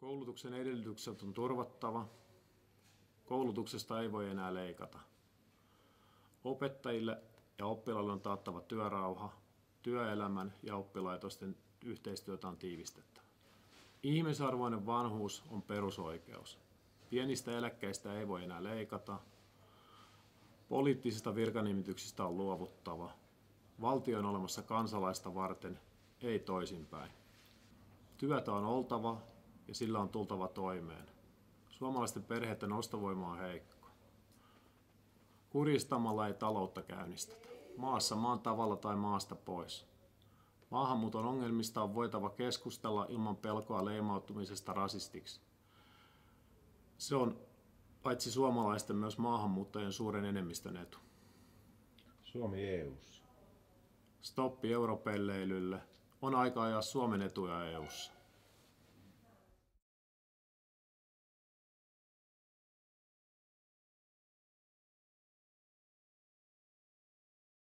Koulutuksen edellytykset on turvattava. Koulutuksesta ei voi enää leikata. Opettajille ja oppilaille on taattava työrauha. Työelämän ja oppilaitosten yhteistyötä on tiivistettävä. Ihmisarvoinen vanhuus on perusoikeus. Pienistä eläkkeistä ei voi enää leikata. Poliittisista virkanimityksistä on luovuttava. Valtio on olemassa kansalaista varten, ei toisinpäin. Työtä on oltava ja sillä on tultava toimeen. Suomalaisten perheiden ostovoima on heikko. Kurjistamalla ei taloutta käynnistetä. Maassa maan tavalla tai maasta pois. Maahanmuuton ongelmista on voitava keskustella ilman pelkoa leimautumisesta rasistiksi. Se on paitsi suomalaisten myös maahanmuuttajien suuren enemmistön etu. Suomi EU:ssa. Stoppi europelleilylle. On aika ajaa Suomen etuja EU:ssa.